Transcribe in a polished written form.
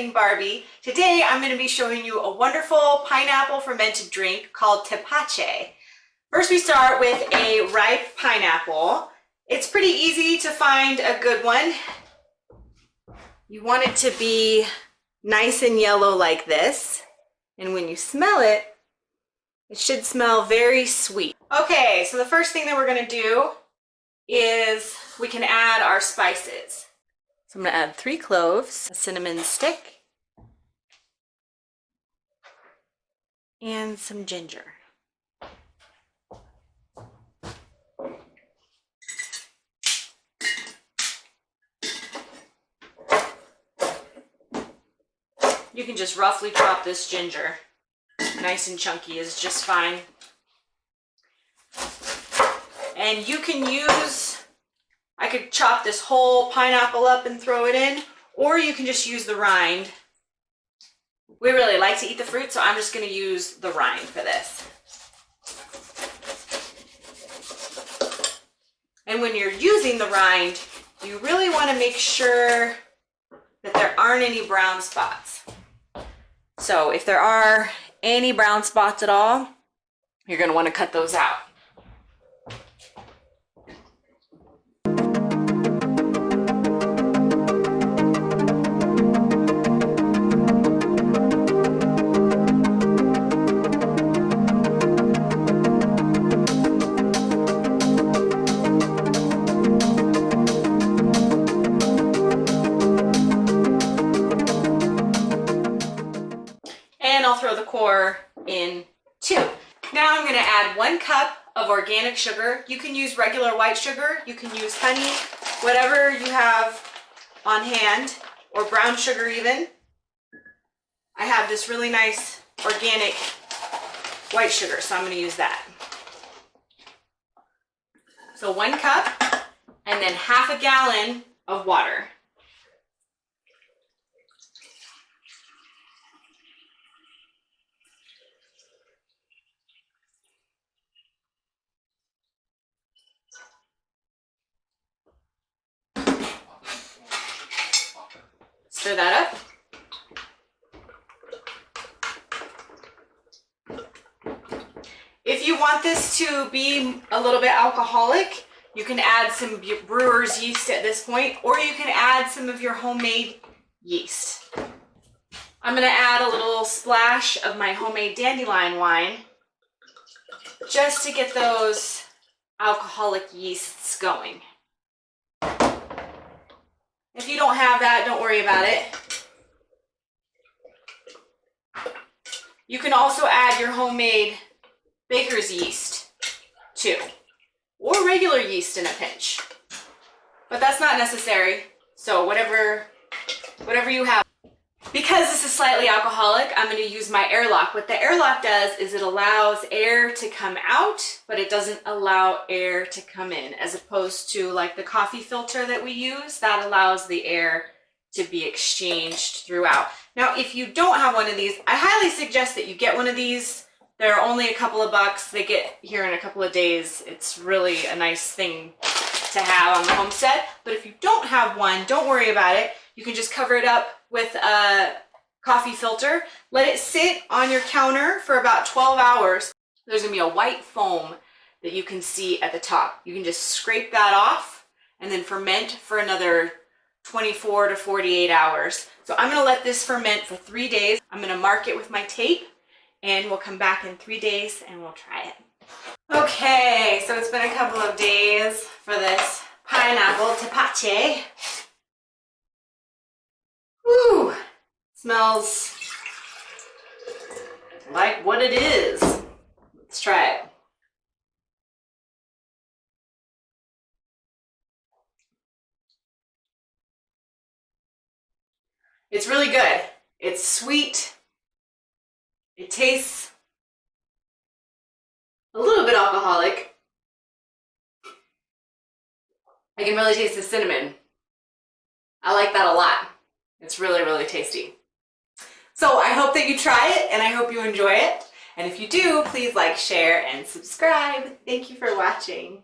Homesteading Barbie. Today I'm going to be showing you a wonderful pineapple fermented drink called Tepache. First we start with a ripe pineapple. It's pretty easy to find a good one. You want it to be nice and yellow like this, and when you smell it, it should smell very sweet. Okay, so the first thing that we're going to do is we can add our spices. So I'm going to add 3 cloves, a cinnamon stick, and some ginger. You can just roughly chop this ginger. Nice and chunky is just fine. And you can use, I could chop this whole pineapple up and throw it in, or you can just use the rind. We really like to eat the fruit, so I'm just going to use the rind for this. And when you're using the rind, you really want to make sure that there aren't any brown spots. So if there are any brown spots at all, you're going to want to cut those out. I'll throw the core in too. Now I'm going to add 1 cup of organic sugar. You can use regular white sugar, you can use honey, whatever you have on hand, or brown sugar even. I have this really nice organic white sugar, so I'm going to use that. So 1 cup, and then half a gallon of water. Stir that up. If you want this to be a little bit alcoholic, you can add some brewer's yeast at this point, or you can add some of your homemade yeast. I'm going to add a little splash of my homemade dandelion wine just to get those alcoholic yeasts going. If you don't have that, don't worry about it. You can also add your homemade baker's yeast too, or regular yeast in a pinch, but that's not necessary. So whatever you have. Because this is slightly alcoholic, I'm going to use my airlock. What the airlock does is it allows air to come out, but it doesn't allow air to come in, as opposed to like the coffee filter that we use, that allows the air to be exchanged throughout. Now, if you don't have one of these, I highly suggest that you get one of these. They're only a couple of bucks. They get here in a couple of days. It's really a nice thing to have on the homestead. But if you don't have one, don't worry about it. You can just cover it up with a coffee filter. Let it sit on your counter for about 12 hours. There's gonna be a white foam that you can see at the top. You can just scrape that off and then ferment for another 24 to 48 hours. So I'm gonna let this ferment for 3 days. I'm gonna mark it with my tape, and we'll come back in 3 days and we'll try it. Okay, so it's been a couple of days for this pineapple Tepache. Woo! Smells like what it is. Let's try it. It's really good. It's sweet. It tastes a little bit alcoholic. I can really taste the cinnamon. I like that a lot. It's really, really tasty. So I hope that you try it, and I hope you enjoy it. And if you do, please like, share, and subscribe. Thank you for watching.